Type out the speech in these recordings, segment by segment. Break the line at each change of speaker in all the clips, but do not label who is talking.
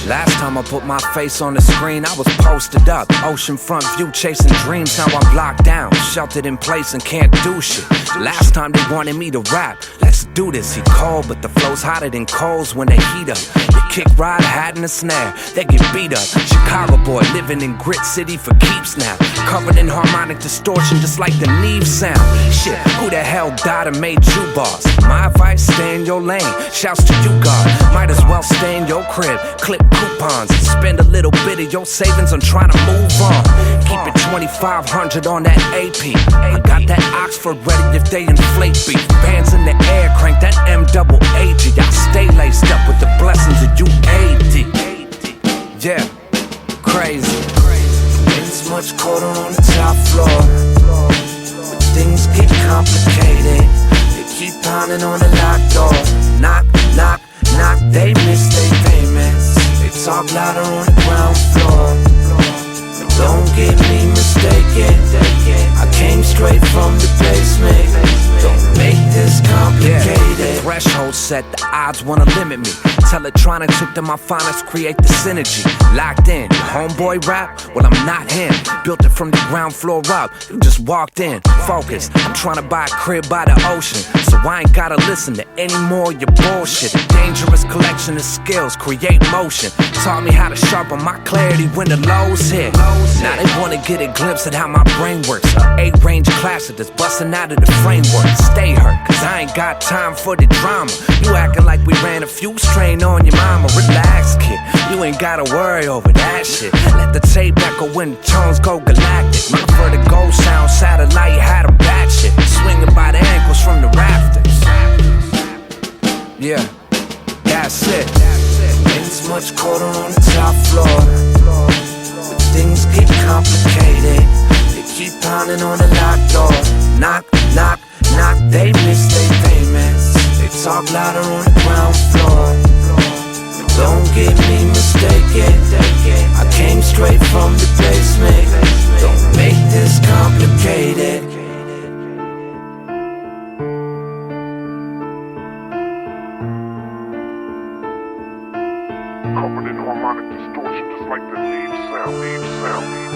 Last time I put my face on the screen, I was posted up, oceanfront view, chasing dreams. Now I'm locked down, sheltered in place and can't do shit. Last time they wanted me to rap, let's do this. He cold, but the flow's hotter than coals when they heat up. The kick ride, hat and a snare, they get beat up. Chicago boy living in Grit City for keeps now, covered in harmonic distortion just like the i.e.v sound. Shit, who the hell died and made you boss? My advice, stay in your lane. Shouts to you, God. Might as well stay in your crib, clip coupons, and spend a little bit of your savings on trying to move on. Keep it 2,500 on that AP. I got that Oxford ready if they inflate beat. Bands in the air, crank that M-double-A-G. I stay laced up with the blessings of UAD. Yeah, crazy. It's much colder on the top floor, but things get complicated. They keep pounding on the locked door. Knock, knock, knock, they miss their payments. They talk louder on the ground floor. But don't get me mistaken, I came straight from the basement. Don't make this complicated. Threshold set, the odds wanna limit me. Teletronic took to my finest, create the synergy. Locked in, homeboy rap? Well, I'm not him. Built it from the ground floor up, you just walked in. Focus, I'm trying to buy a crib by the ocean, so I ain't gotta listen to any more of your bullshit. A dangerous collection of skills, create motion. Taught me how to sharpen my clarity when the lows hit. Now they wanna get a glimpse at how my brain works. 8-range classic that's busting out of the framework. Stay hurt, cause I ain't got time for the drama. You acting like we ran a fuse train on your mama. Relax, kid, you ain't gotta worry over that shit. Let the tape echo when the tones go galactic. My vertigo sound satellite had a bad shit, swinging by the ankles from the rafters. Yeah, that's it. It's much colder on the top floor, but things get complicated. They keep pounding on the locked door. Knock, knock, knock, they miss their payments. They talk louder on the ground floor. But don't get me mistaken, I came straight from the basement. Don't make this complicated.
Covered in harmonic distortion, just like the i.e.v sound, i.e.v sound, i.e.v sound.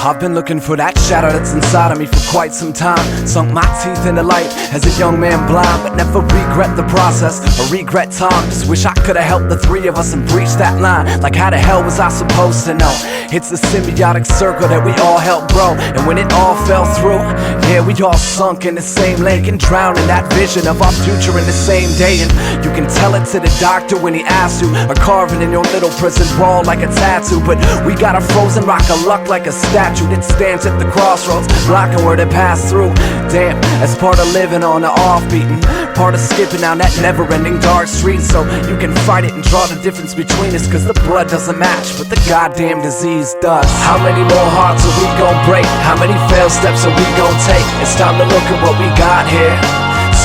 I've been looking for that shadow that's inside of me for quite some time. Sunk my teeth in the light as a young man blind, but never regret the process or regret time. Just wish I could've helped the three of us and breached that line. Like how the hell was I supposed to know? It's a symbiotic circle that we all helped grow, and when it all fell through, yeah, we all sunk in the same lake and drowned in that vision of our future in the same day. And you can tell it to the doctor when he asks you, or carving in your little prison wall like a tattoo. But we got a frozen rock of luck like a statue that stands at the crossroads, blocking where to pass through. Damn, that's part of living on the offbeaten, part of skipping down that never-ending dark street. So you can fight it and draw the difference between us, cause the blood doesn't match, but the goddamn disease does. How many more hearts are we gon' break? How many failed steps are we gon' take? It's time to look at what we got here.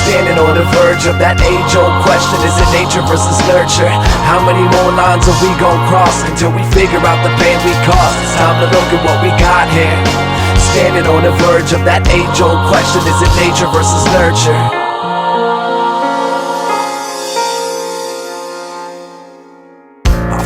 Standing on the verge of that age-old question, is it nature versus nurture? How many more lines are we gon' cross until we figure out the pain we caused? It's time to look at what we got here. Standing on the verge of that age-old question, is it nature versus nurture?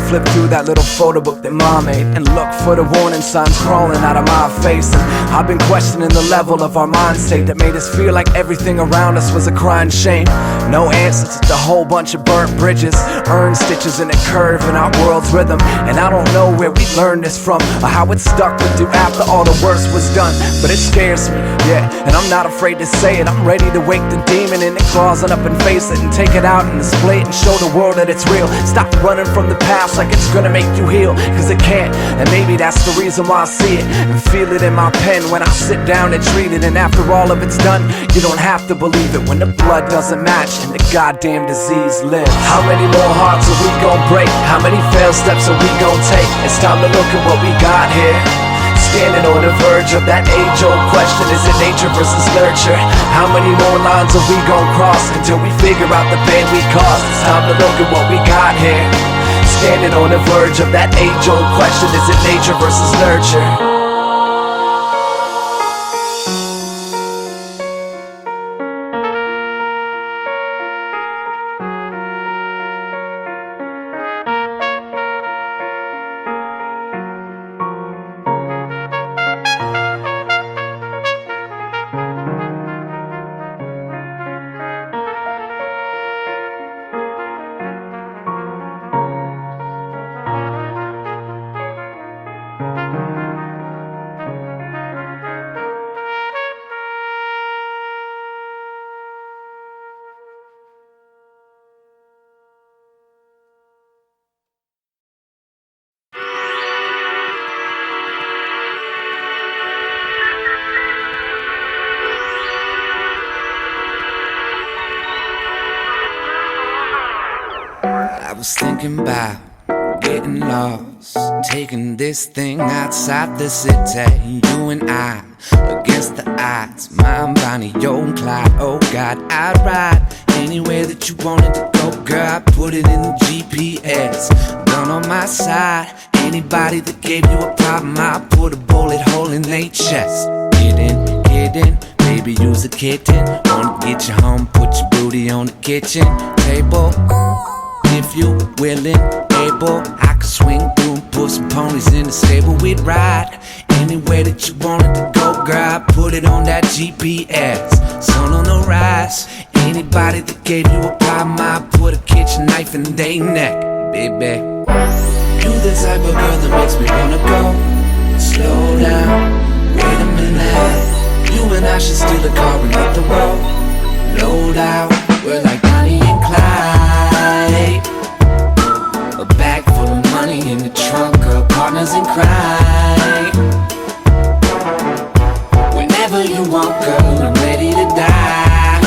flip through that little photo book that mom made and look for the warning signs crawling out of my face. And I've been questioning the level of our mind state that made us feel like everything around us was a crying shame. No answers, it's a whole bunch of burnt bridges, earned stitches in a curve in our world's rhythm. And I don't know where we learned this from or how it stuck with you after all the worst was done, but it scares me, yeah, and I'm not afraid to say it. I'm ready to wake the demon in the closet up and face it and take it out and display it and show the world that it's real. Stop running from the past like it's gonna make you heal, cause it can't. And maybe that's the reason why I see it and feel it in my pen when I sit down and treat it. And after all of it's done, you don't have to believe it when the blood doesn't match and the goddamn disease lives. How many more hearts are we gon' break? How many failed steps are we gon' take? It's time to look at what we got here. Standing on the verge of that age-old question, is it nature versus nurture? How many more lines are we gon' cross until we figure out the pain we caused? It's time to look at what we got here. Standing on the verge of that age-old question, is it nature versus nurture? I was thinking about getting lost, taking this thing outside the city. You and I, against the odds, my Bonnie, your Clyde. Oh God, I'd ride anywhere that you wanted to go, girl. I put it in the GPS, gun on my side. Anybody that gave you a problem, I put a bullet hole in their chest. Get in, baby, use a kitten. Wanna get you home, put your booty on the kitchen table. If you willing, able, I could swing through and put some ponies in the stable. We'd ride anywhere that you wanted to go, girl. I put it on that GPS. Sun on the rise. Anybody that gave you a problem, I put a kitchen knife in their neck, baby. You the type of girl that makes me wanna go slow down. Wait a minute, you and I should steal a car and hit the road. Load out, we're like Bonnie and Clyde. A bag full of money in the trunk, girl, partners in crime. Whenever you want, girl, I'm ready to die.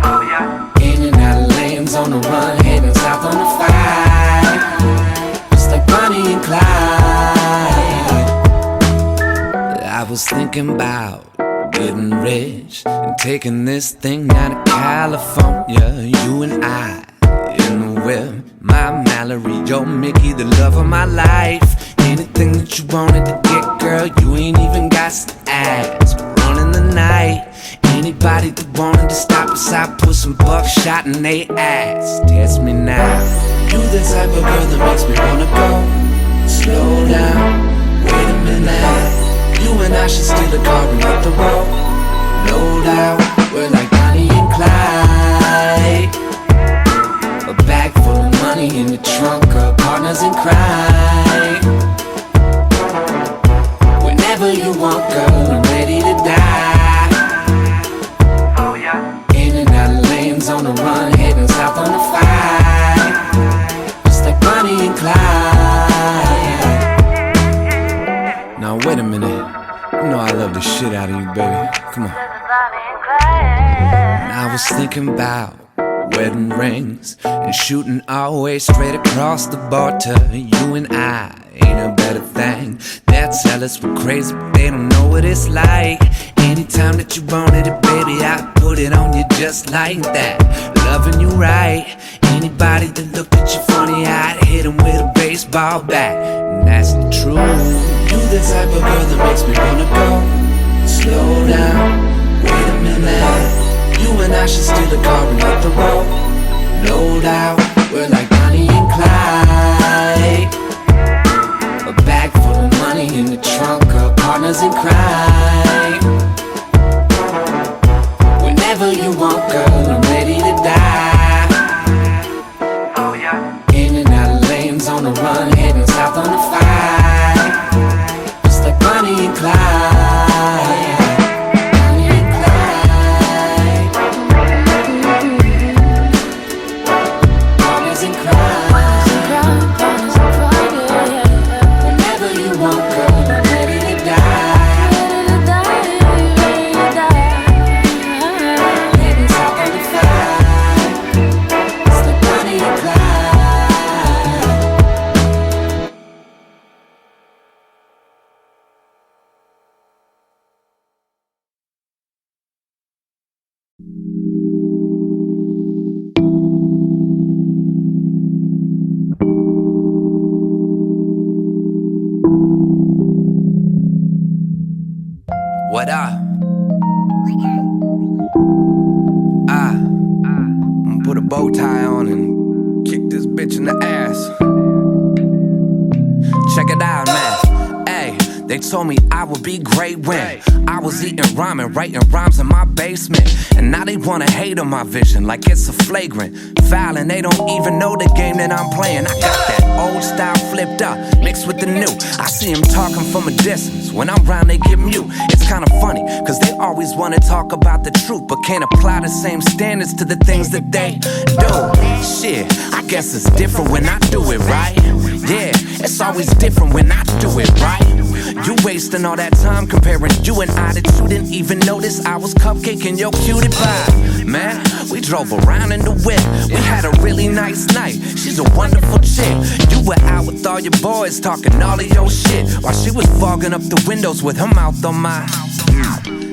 Oh yeah. In and out of lanes on the run, heading south on the 5. Just like Bonnie and Clyde. I was thinking about getting rich and taking this thing out of California. You and I in the whip, my Mallory, your Mickey, the love of my life. Anything that you wanted to get, girl, you ain't even got to ask. Running the night, anybody that wanted to stop us, I put some buckshot in they ass. Test me now, you the type of girl that makes me wanna go slow down. Wait a minute, you and I should steal a car and hit the road. Load out, we're like Bonnie and Clyde. A bag full of money in the trunk, girl, partners in crime. Whenever you want, girl, I'm ready to die. Oh yeah. In and out of lanes on the run, heading south on the 5. Just like Bonnie and Clyde. Now wait a minute, you know I love the shit out of you, baby. Come on. And I was thinking about wedding rings and shooting our way straight across the border. You and I ain't a better thing. They'll tell us we're crazy, but they don't know what it's like. Anytime that you wanted it, baby, I put it on you just like that. Loving you right. Anybody that looked at you funny, I'd hit them with a baseball bat. And that's the truth. You the type of girl that makes me wanna go slow down. Wait a minute, you and I should steal a car and hit the road. Load out, we're like Bonnie and Clyde. What up? I'ma put a bow tie on and kick this bitch in the ass. Check it out, man. Ay, they told me I would be great when I was eating ramen, writing rhymes in my basement. And now they wanna hate on my vision like it's a flagrant foul, and they don't even know the game that I'm playing. I got that old style flipped up, mixed with the new. I see them talking from a distance. When I'm round, they get mute. It's kinda funny, cause they always wanna talk about the truth, but can't apply the same standards to the things that they do. Shit, I guess it's different when I do it right. Yeah, it's always different when I do it right. You wasting all that time comparing you and I that you didn't even notice I was cupcaking your cutie pie. Man, we drove around in the whip. We had a really nice night. She's a wonderful chick. You were out with all your boys talking all of your shit while she was fogging up the windows with her mouth on my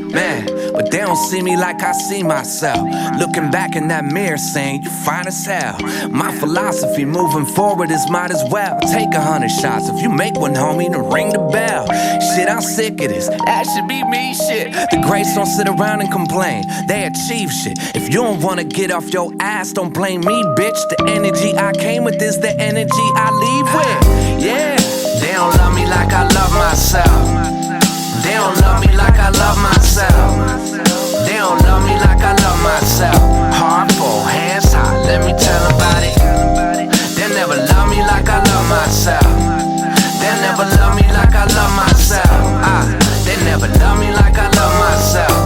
man, but they don't see me like I see myself. Looking back in that mirror saying, you fine as hell. My philosophy moving forward is might as well take 100 shots. If you make one, homie, then ring the bell. Shit, I'm sick of this. That should be me, shit. The greats don't sit around and complain. They achieve shit. If you don't wanna get off your ass, don't blame me, bitch. The energy I came with is the energy I leave with. Yeah, they don't love me like I love myself. They don't love me like I love myself. They don't love me like I love myself. Hardcore, hands high, let me tell about it. They never love me like I love myself. They never love me like I love myself. They never love me like I love myself.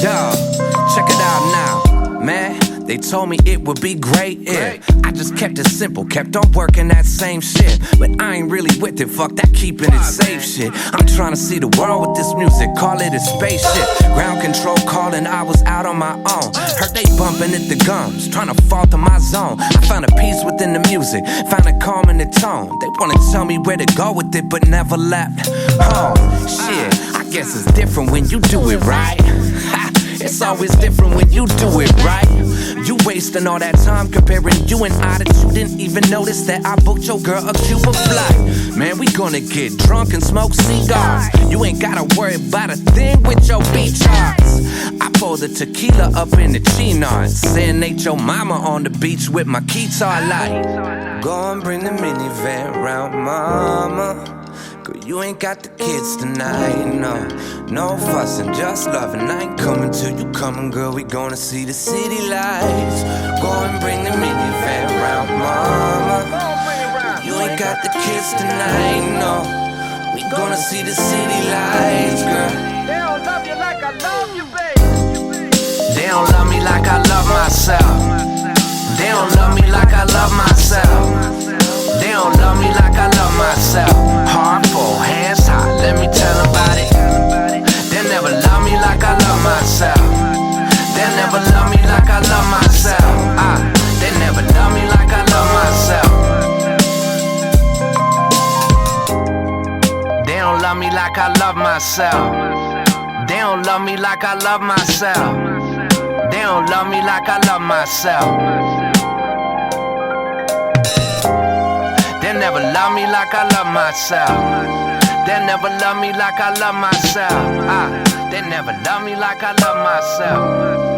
Yo, check it out now, man. They told me it would be great if I just kept it simple, kept on working that same shit. But I ain't really with it, fuck that keeping it safe shit. I'm trying to see the world with this music, call it a spaceship. Ground control calling, I was out on my own. Heard they bumping at the gums, trying to fall to my zone. I found a peace within the music, found a calm in the tone. They wanna tell me where to go with it, but never left home. Shit, I guess it's different when you do it right. It's always different when you do it right. You wasting all that time comparing you and I that you didn't even notice that I booked your girl a Cuba flight. Man, we gonna get drunk and smoke cigars. You ain't gotta worry about a thing with your beat charts. I pour the tequila up in the chinos, serenade your mama on the beach with my guitar light. Go and bring the minivan round, mama. Girl, you ain't got the kids tonight, no. No fussing, just loving. I ain't coming till you coming, girl. We gonna see the city lights. Go and bring the minivan round, mama. Girl, you ain't got the kids tonight, no. We gonna see the city lights, girl.
They don't love you like I love you, baby.
They don't love me like I love myself. They don't love me like I love myself. They don't love me like I love myself. Hardcore, hands high, let me tell about it. They never love me like I love myself. They never love me like I love myself. They never love me like I love myself. They don't love me like I love myself. They don't love me like I love myself. They don't love me like I love myself. They never love me like I love myself. They never love me like I love myself. They never love me like I love myself.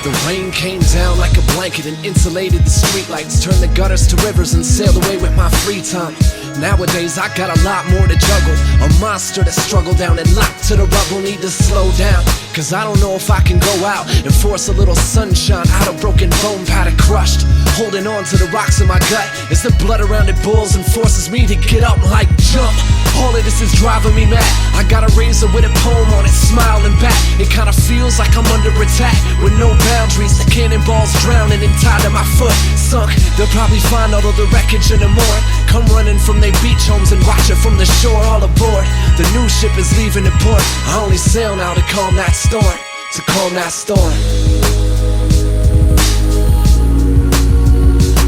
The rain came down like a blanket and insulated the streetlights, turned the gutters to rivers and sailed away with my free time. Nowadays I got a lot more to juggle, a monster to struggle down and locked to the rubble, need to slow down. Cause I don't know if I can go out and force a little sunshine out of broken bone powder crushed. Holding on to the rocks in my gut as the blood around it boils and forces me to get up like jump. All of this is driving me mad. I got a razor with a poem on it, smiling back. It kinda feels like I'm under attack, with no boundaries. The cannonballs drowning and tied to my foot. Sunk, they'll probably find all of the wreckage in the morgue. Come running from their beach homes and watch it from the shore. All aboard, the new ship is leaving the port. I only sail now to calm that storm, to calm that storm.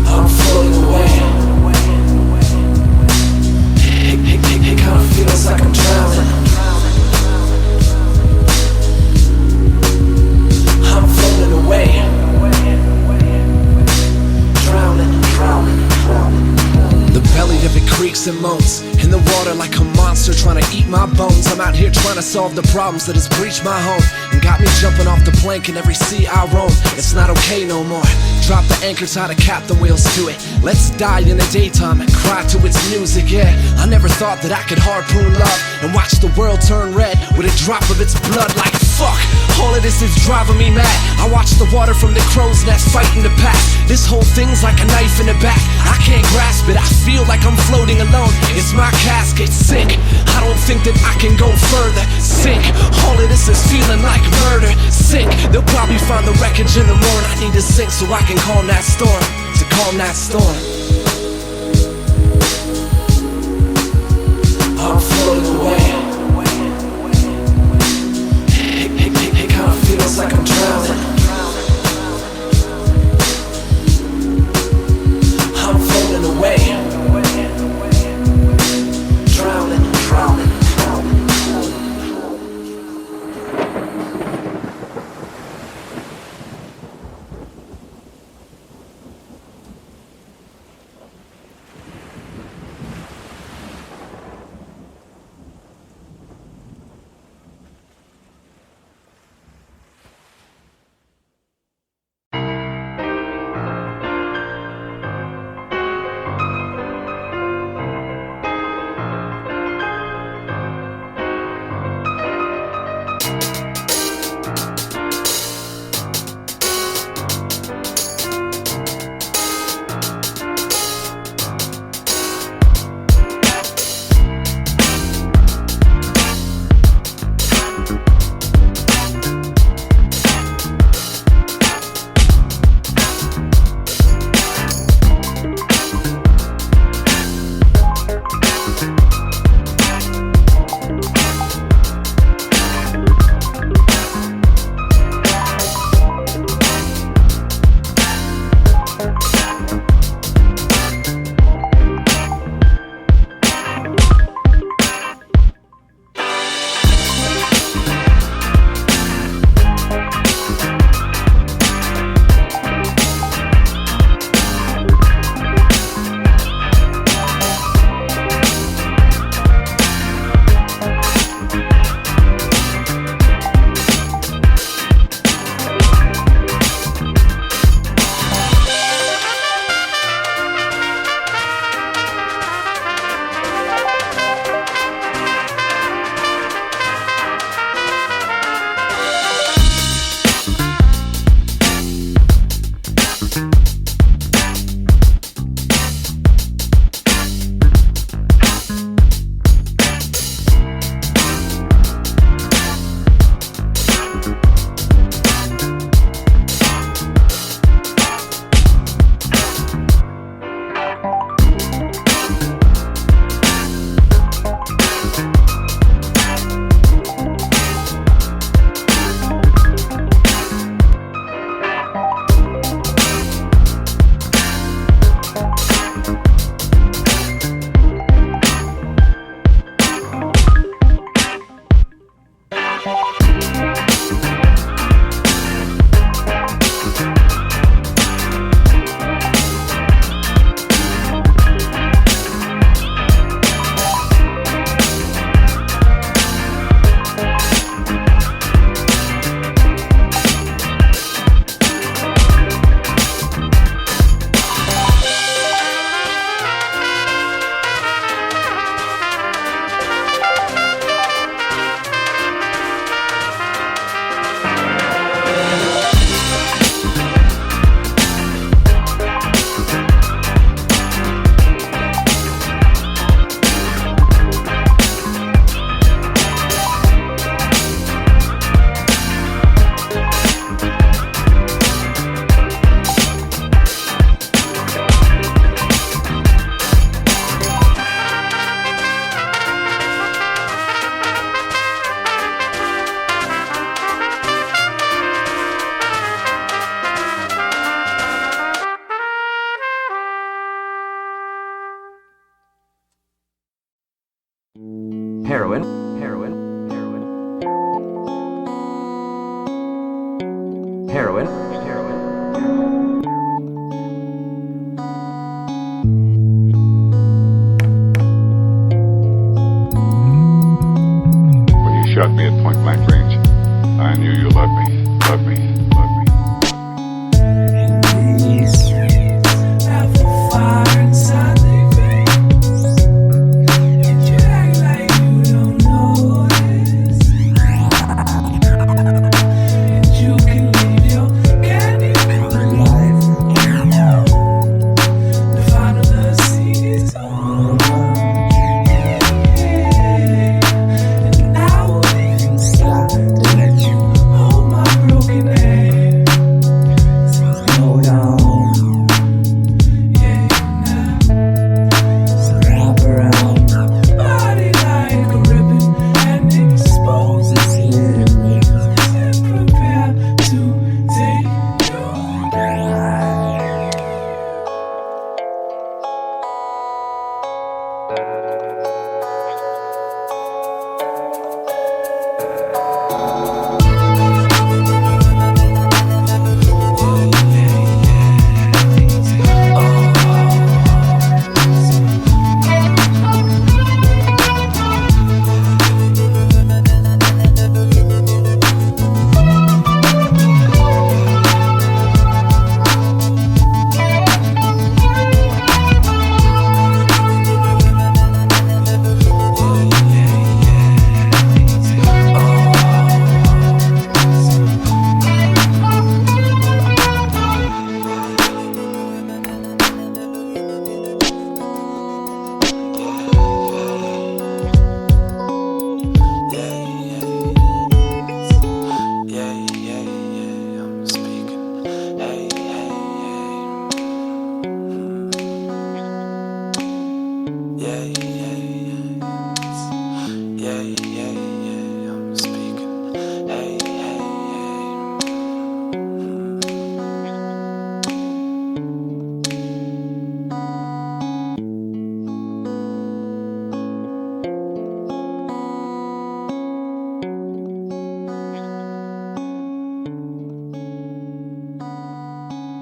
I'm floating away. It kinda feels like I'm drowning. I'm floating away. Drowning, drowning, drowning. The belly of it creaks and moans, in the water like a monster trying to eat my bones. I'm out here trying to solve the problems that has breached my home and got me jumping off the plank in every sea I roam. It's not okay no more. Drop the anchor, tie the captain wheels to it. Let's die in the daytime and cry to its music, yeah. I never thought that I could harpoon love and watch the world turn red with a drop of its blood. Like fuck, all of this is driving me mad. I watch the water from the crow's nest fighting the pack. This whole thing's like a knife in the back. I can't grasp it, I feel like I'm floating alone. It's my casket, sink. I don't think that I can go further. Sink, all of this is feeling like murder. Sink, they'll probably find the wreckage in the morning. I need to sink so I can calm that storm, to calm that storm. I'm floating away. It kinda feels like I'm drowning. I'm floating away. Drowning, drowning, drowning.
heroin, heroin.
When you shot me at point blank range, I knew you loved me, loved me, loved me.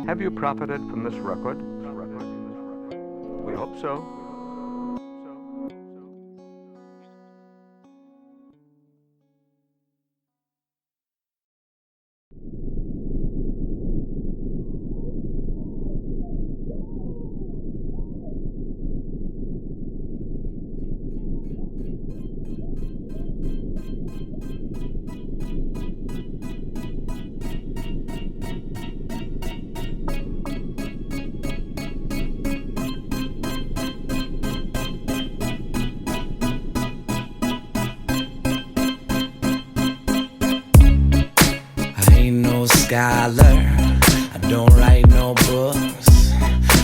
Have you profited from this record? We hope so.
Scholar, I don't write no books.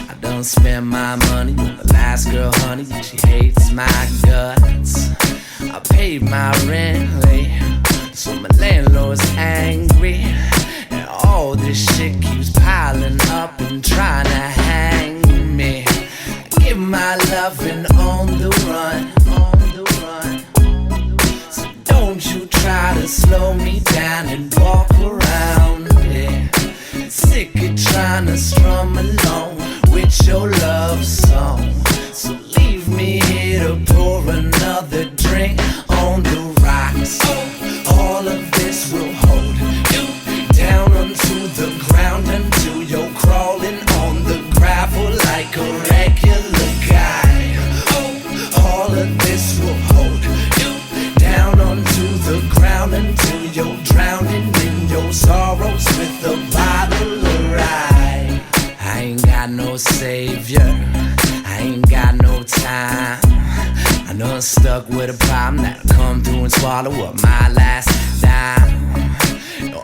I don't spend my money on the last girl, honey. She hates my guts. I paid my rent late, so my landlord's angry. And all this shit keeps piling up and trying to hang me. I give my loving on the run, on the run. So don't you try to slow me down and walk around. Sick of trying to strum along with your love song. So leave me here to pour another drink on the rocks. All of this will hold you down onto the ground until you're crawling on the gravel like a regular guy. All of this will hold you down onto the ground until you're drowning in your sorrows with the bottle of rye. I ain't got no savior, I ain't got no time. I done stuck with a problem that'll come through and swallow up my last dime.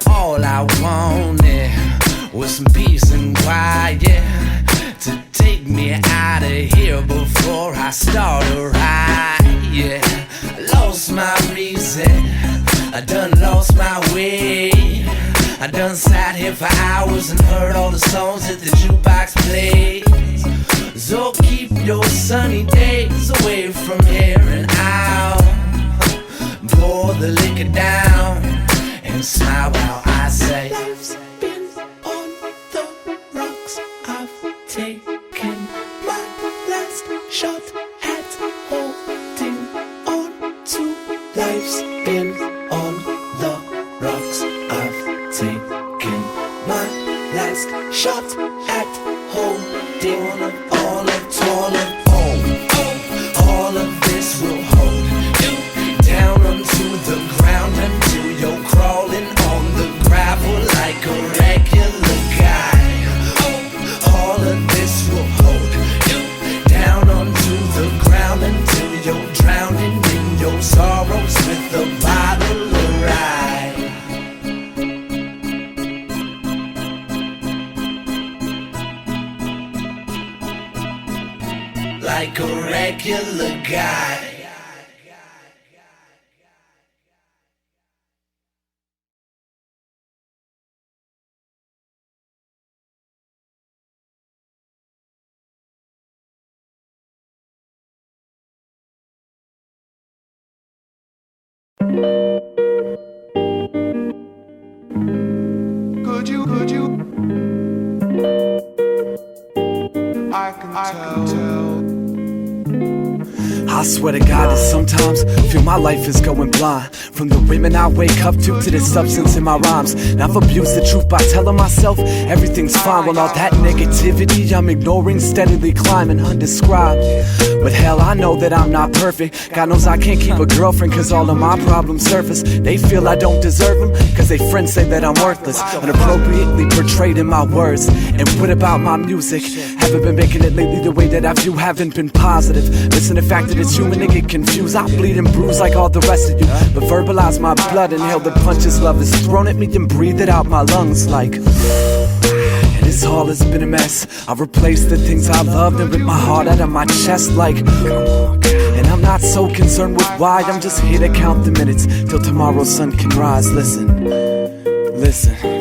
All I wanted was some peace and quiet to take me out of here before I start a riot. I lost my reason, I done lost my way. I done sat here for hours and heard all the songs that the jukebox plays. So keep your sunny days away from here and out. the liquor down and smile while I say,
Life's been on the rocks. I've taken my last shot at holding on to. Life's been on the rocks. I've taken my last shot at holding all of this will hold you down onto the ground until you're crawling on the gravel like a regular guy. All of this will hold you down onto the ground until you're drowning in your sorrows with a bottle of rye. Like a regular guy.
Could you? I can tell.
I swear to God that sometimes I feel my life is going blind. From the women I wake up to the substance in my rhymes. And I've abused the truth by telling myself everything's fine, while all that negativity I'm ignoring, steadily climbing undescribed. But hell, I know that I'm not perfect. God knows I can't keep a girlfriend cause all of my problems surface. They feel I don't deserve them cause they friends say that I'm worthless, inappropriately portrayed in my words. And what about my music? Haven't been making it lately the way that I view, haven't been positive. Listen, the fact that it's human to get confused. I bleed and bruise like all the rest of you, but verbalize my blood, inhale the punches love is thrown at me and breathe it out my lungs like. And this all has been a mess. I've replaced the things I loved and ripped my heart out of my chest like. And I'm not so concerned with why, I'm just here to count the minutes till tomorrow's sun can rise. Listen,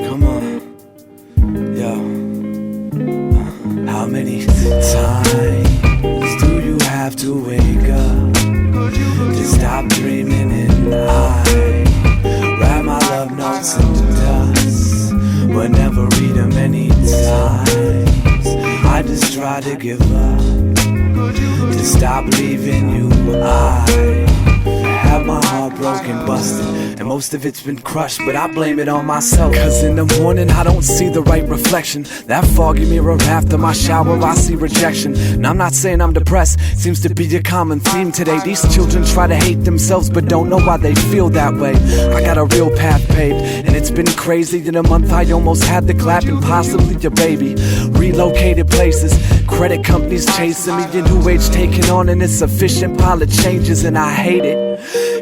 come on, yo. How many times do you have to wake up to stop dreaming and I write my love notes in dust, but never read them many times. I just try to give up, to stop leaving you. I have my heart broken, busted, and most of it's been crushed, but I blame it on myself. Cause in the morning I don't see the right reflection. That foggy mirror after my shower I see rejection. And I'm not saying I'm depressed, seems to be a common theme today. These children try to hate themselves but don't know why they feel that way. I got a real path paved, and it's been crazy. In a month I almost had the clap and possibly your baby. Relocated places, credit companies chasing me, and new age taking on an insufficient pile of changes, and I hate it.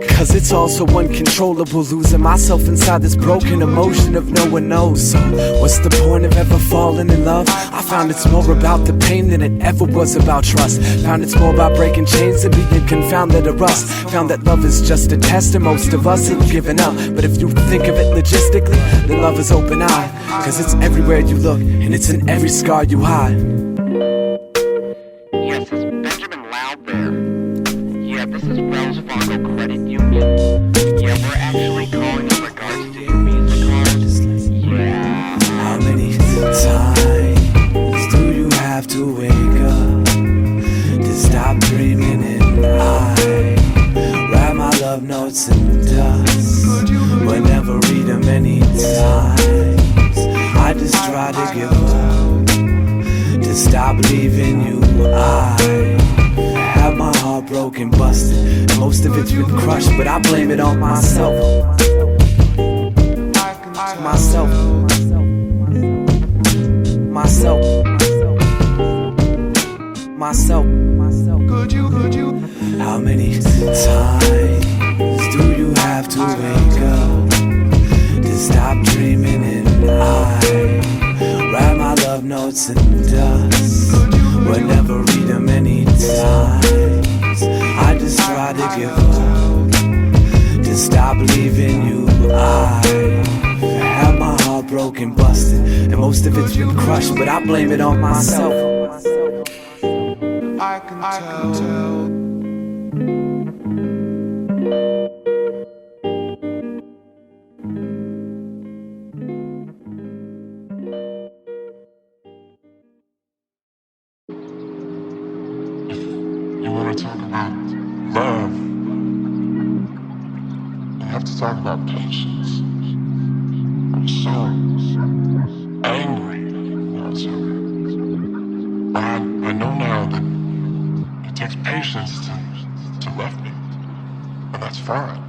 Cause it's all so uncontrollable, losing myself inside this broken emotion of no one knows. So what's the point of ever falling in love? I found it's more about the pain than it ever was about trust. Found it's more about breaking chains and being confounded or rust. Found that love is just a test and most of us have given up. But if you think of it logistically, then love is open-eyed. Cause it's everywhere you look and it's in every scar you hide.
Yes, it's Benjamin Loud there. Yeah, this is Wells Fargo Credit Union. Yeah, we're actually calling in regards to your Visa card. Yeah.
How many times do you have to wake up to stop dreaming and I write my love notes in dust, but never read them many times. I just try to give up, to stop leaving you. I have my heart broken, busted, and most of it's been crushed, but I blame it on myself. Myself. Could you? How many times do you have to wake up to stop dreaming and I write my love notes in dust, but never read them many times. I just try to give up, to stop leaving you. I have my heart broken, busted, and most of it's been crushed, but I blame it on myself.
I can tell.
gotta talk about love. You have to talk about patience. I'm so angry about something. But I know now that it takes patience to love me. And that's fine.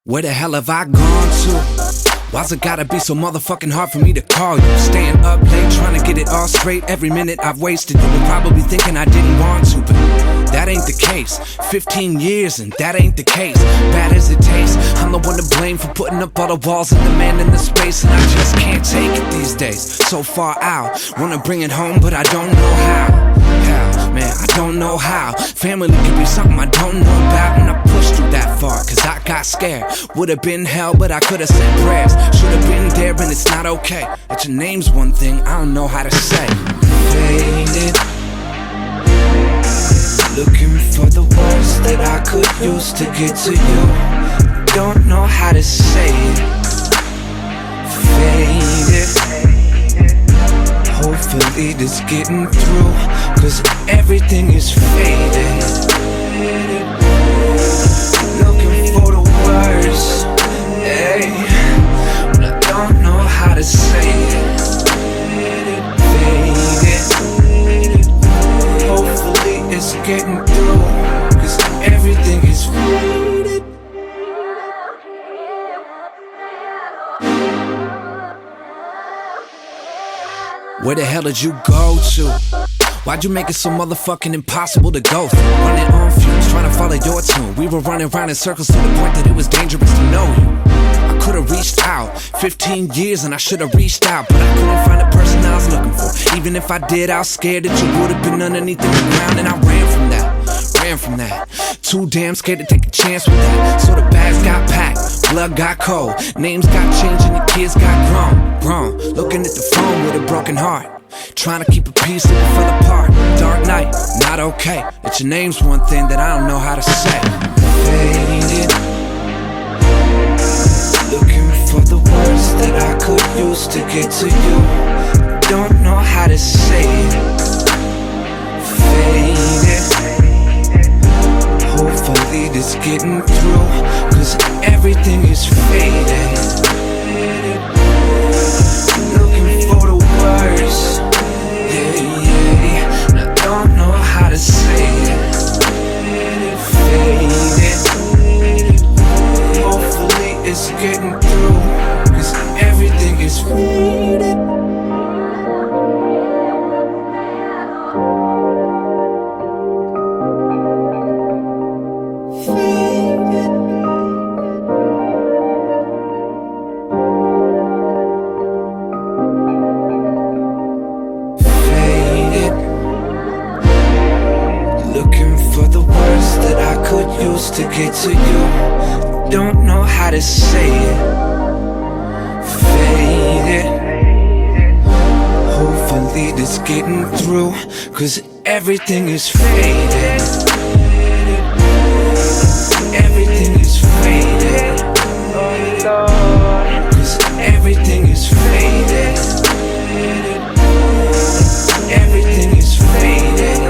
Where the hell have I gone to? Why's it gotta be so motherfucking hard for me to call you? Staying up late trying to get it all straight. Every minute I've wasted, you were probably thinking I didn't want to, but that ain't the case. 15 years and that ain't the case. Bad as it tastes, I'm the one to blame for putting up all the walls and demanding the space, and I just can't take it these days. So far out, wanna bring it home but I don't know how. Man, I don't know how. Family could be something I don't know about, and I pushed through that far cause I got scared. Would've been hell but I could've said prayers. Should've been there and it's not okay. That your name's one thing I don't know how to say. Faded, looking for the words that I could use to get to you. Don't know how to say it. Faded, hopefully this getting through, cause everything is faded. Looking for the words, hey, Where the hell did you go to? Why'd you make it so motherfucking impossible to go through? Running on fumes, trying to follow your tune. We were running around in circles to the point that it was dangerous to know you. I could've reached out 15 years and I should've reached out, but I couldn't find the person I was looking for. Even if I did, I was scared that you would've been underneath in the ground, and I ran from that. Too damn scared to take a chance with that. So the bags got packed, blood got cold, names got changed and the kids got grown. Looking at the phone with a broken heart, trying to keep a piece that we fell apart. Dark night, not okay. That your name's one thing that I don't know how to say. Faded, looking for the words that I could use to get to you. Don't know how to say it. Faded, hopefully this getting through, cause everything is faded. Looking for the words, yeah. I don't know how to say it. Faded, hopefully it's getting through, cause everything is faded. To get to you, don't know how to say it. Faded, hopefully this getting through, cause everything is faded. Everything is faded, cause everything is faded. Everything is faded.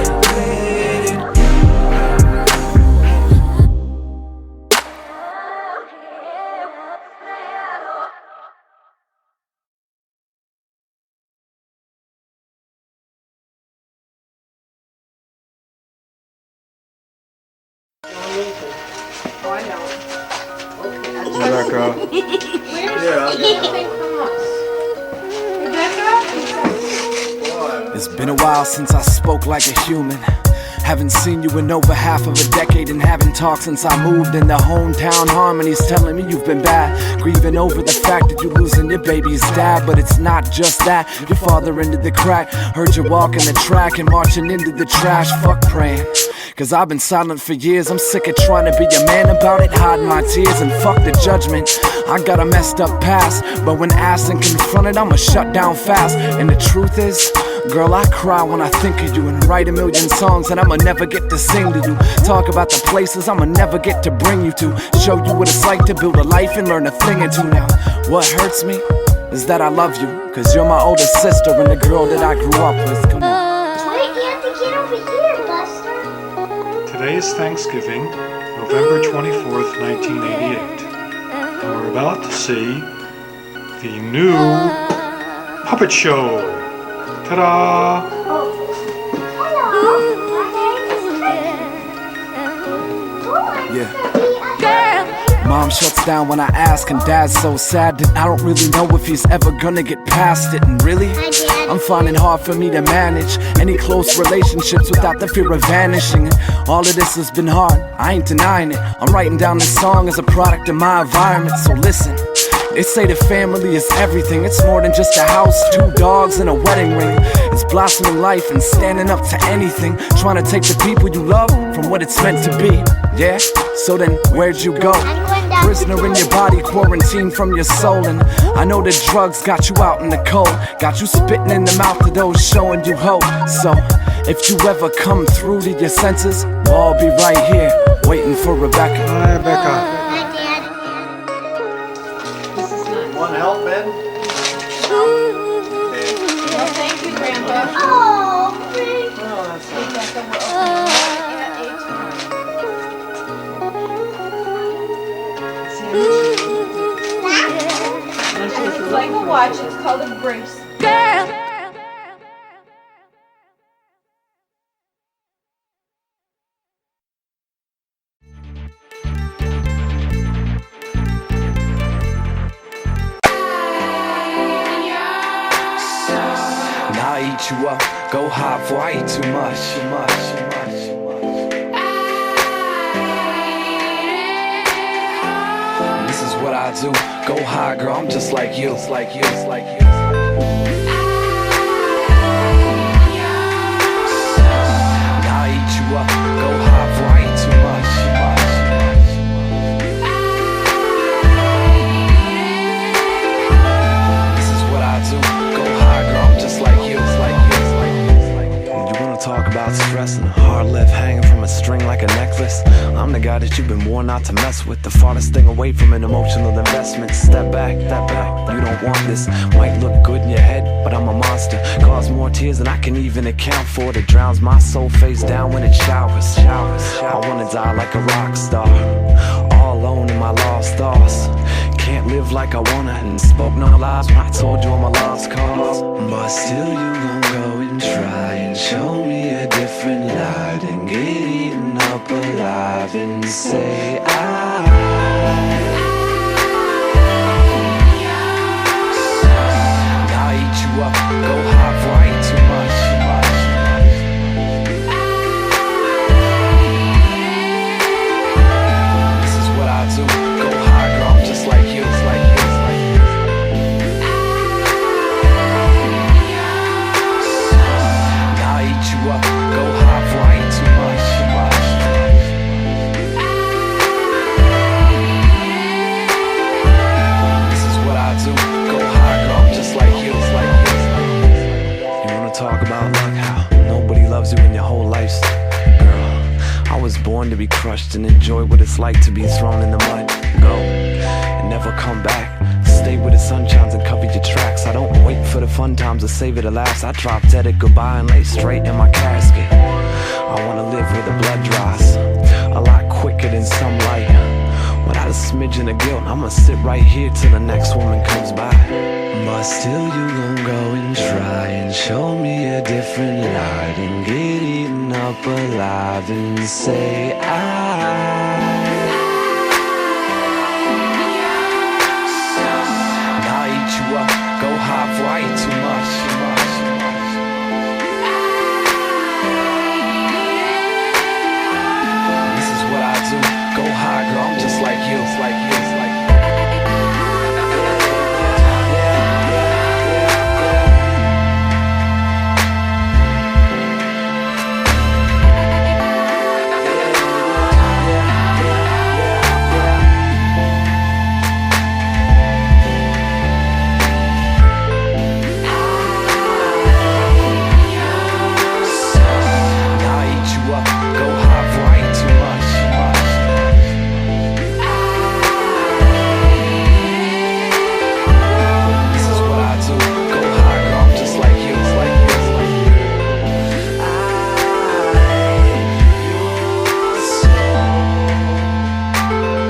It's been a while since I spoke like a human. Haven't seen you in over half of a decade, and haven't talked since I moved into hometown harmonies. Telling me you've been bad, grieving over the fact that you're losing your baby's dad. But it's not just that, your father into the crack. Heard you walking the track and marching into the trash. Fuck praying, cause I've been silent for years. I'm sick of trying to be a man about it, hiding my tears. And fuck the judgment, I got a messed up past, but when asked and confronted, I'ma shut down fast. And the truth is, girl, I cry when I think of you, and write a million songs that I'ma never get to sing to you. Talk about the places I'ma never get to bring you to. Show you what it's like to build a life and learn a thing or two. Now, what hurts me is that I love you, cause you're my older sister and the girl that I grew up with. Come on.
Wait, you have to get over here, Buster.
Today is Thanksgiving, November 24th, 1988. And we're about to see the new puppet show. Ta-da!
Oh, hello. My name is Chris.
Yeah. Mom shuts down when I ask, and Dad's so sad that I don't really know if he's ever gonna get past it. And really, I'm finding hard for me to manage any close relationships without the fear of vanishing. All of this has been hard, I ain't denying it. I'm writing down this song as a product of my environment, so listen. They say the family is everything. It's more than just a house, 2 dogs, and a wedding ring. It's blossoming life and standing up to anything. Trying to take the people you love from what it's meant to be. Yeah? So then, where'd you go? Prisoner in your body, quarantined from your soul. And I know the drugs got you out in the cold, got you spitting in the mouth of those showing you hope. So, if you ever come through to your senses, we'll all be right here, waiting for Rebecca.
Hi, Rebecca.
Hi, Dad.
Want help, Ben?
Well, thank you, Grandpa.
Oh, thank you.
Oh, that's nice.
Rebecca, we're opening at 8 tomorrow. It's like a watch. It's called a brace.
Girl.
I'll eat you up, go high before I eat too much. This is what I do, go high, girl, I'm just like you. I'll eat you up, go high before I eat too much. This is what I do, go high, girl, I'm just like you. You wanna talk about stress and a heart left hanging from a string like a necklace? I'm the guy that you've been warned not to mess with, the farthest thing away from an emotional investment. Step back, you don't want this. Might look good in your head, but I'm a monster. Cause more tears than I can even account for. That drowns my soul face down when it showers. I wanna die like a rock star, all alone in my lost thoughts. Can't live like I wanna, and spoke no lies when I told you I'm a lost cause. But still you gon' go and try and show me a different light, and get eaten up alive and say I'll eat you up, go high before I eat too much. This is what I do, go high, girl, I'm just like you. I'll eat you up, go high before I eat too much. This is what I do, go high, girl, I'm just like you. You wanna talk about luck, how nobody loves you in your whole life. Girl, I was born to be crushed and enjoy what it's like to be thrown in the mud. Go and never come back. Stay where the sun shines and cover your tracks. I don't wait for the fun times to save it to last. I drop dead at goodbye and lay straight in my casket. I wanna live where the blood dries a lot quicker than some light. Without a smidgen of guilt, I'ma sit right here till the next woman comes by. But still you gon' go and try and show me a different light, and get eaten up alive and say I'll eat you up, go high before I eat too much.